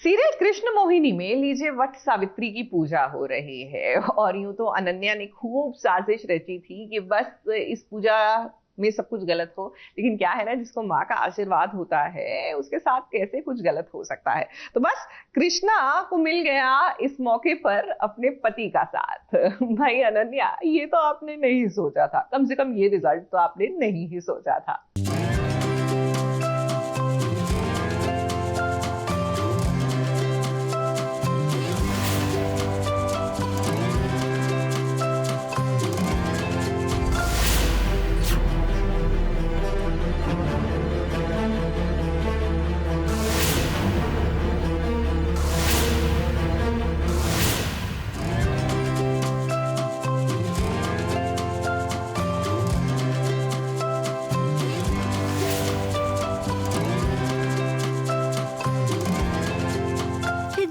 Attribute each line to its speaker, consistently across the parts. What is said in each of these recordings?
Speaker 1: Serial Krishna Mohini में लीजिए वट सावित्री की पूजा हो रही है और यूं तो अनन्या ने खूब साजिश रची थी कि बस इस पूजा में सब कुछ गलत हो, लेकिन क्या है ना, जिसको माँ का आशीर्वाद होता है उसके साथ कैसे कुछ गलत हो सकता है। तो बस कृष्णा को मिल गया इस मौके पर अपने पति का साथ। भाई अनन्या, ये तो आपने नहीं सोचा था, कम से कम ये रिजल्ट तो आपने नहीं ही सोचा था।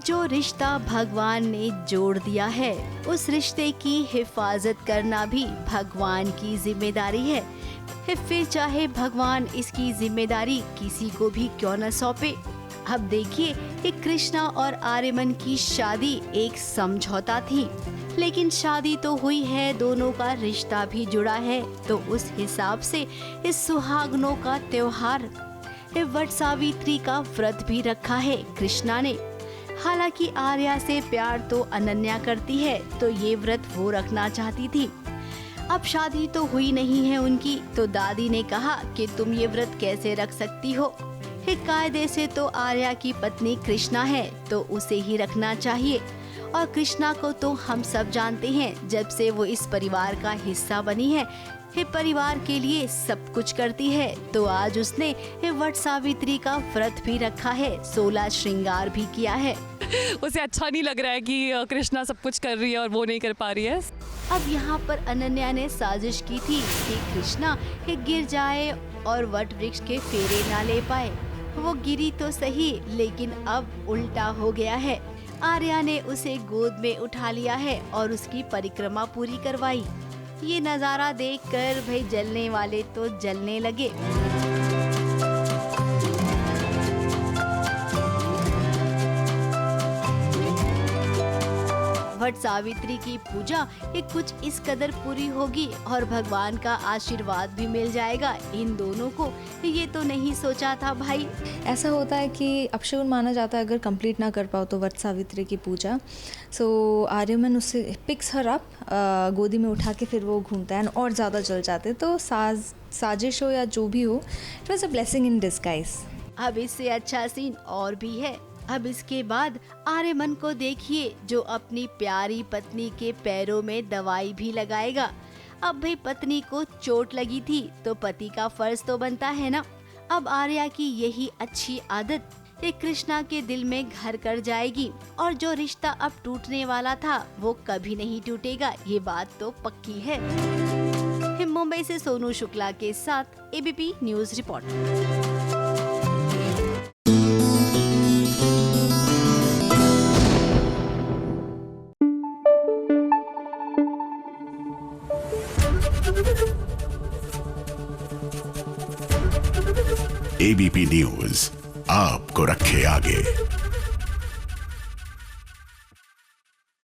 Speaker 2: जो रिश्ता भगवान ने जोड़ दिया है, उस रिश्ते की हिफाजत करना भी भगवान की जिम्मेदारी है। फिर चाहे भगवान इसकी जिम्मेदारी किसी को भी क्यों न सौंपे। अब देखिए कि कृष्णा और आर्यमन की शादी एक समझौता थी, लेकिन शादी तो हुई है, दोनों का रिश्ता भी जुड़ा है। तो उस हिसाब से इस सुहागनों का त्योहार वट सावित्री का व्रत भी रखा है कृष्णा ने। हालांकि आर्या से प्यार तो अनन्या करती है, तो ये व्रत वो रखना चाहती थी। अब शादी तो हुई नहीं है उनकी, तो दादी ने कहा कि तुम ये व्रत कैसे रख सकती हो। कायदे से तो आर्या की पत्नी कृष्णा है, तो उसे ही रखना चाहिए। और कृष्णा को तो हम सब जानते हैं, जब से वो इस परिवार का हिस्सा बनी है, परिवार के लिए सब कुछ करती है। तो आज उसने वट सावित्री का व्रत भी रखा है, 16 श्रृंगार भी किया है।
Speaker 3: उसे अच्छा नहीं लग रहा है कि कृष्णा सब कुछ कर रही है और वो नहीं कर पा रही है।
Speaker 2: अब यहाँ पर अनन्या ने साजिश की थी कि कृष्णा गिर जाए और वट वृक्ष के फेरे ना ले पाए। वो गिरी तो सही, लेकिन अब उल्टा हो गया है। आर्या ने उसे गोद में उठा लिया है और उसकी परिक्रमा पूरी करवाई। ये नजारा देखकर भाई जलने वाले तो जलने लगे। वट सावित्री की पूजा कुछ इस कदर पूरी होगी और भगवान का आशीर्वाद भी मिल जाएगा इन दोनों को। ये तो नहीं सोचा था भाई।
Speaker 4: ऐसा होता है कि अपशगुन माना जाता है अगर कंप्लीट ना कर पाओ तो वट सावित्री की पूजा। सो आर्यमन उससे पिक्स हर अप, गोदी में उठा के फिर वो घूमता है और ज़्यादा जल जाते। तो साजिश हो या जो भी हो, it was a blessing in disguise.
Speaker 2: अब इससे अच्छा सीन और भी है। अब इसके बाद आर्यमन को देखिए, जो अपनी प्यारी पत्नी के पैरों में दवाई भी लगाएगा। अब भाई पत्नी को चोट लगी थी, तो पति का फर्ज तो बनता है ना। अब आर्या की यही अच्छी आदत कृष्णा के दिल में घर कर जाएगी और जो रिश्ता अब टूटने वाला था वो कभी नहीं टूटेगा, ये बात तो पक्की है। मुंबई से सोनू शुक्ला के साथ ABP news report.
Speaker 5: ABP news आपको रखे आगे।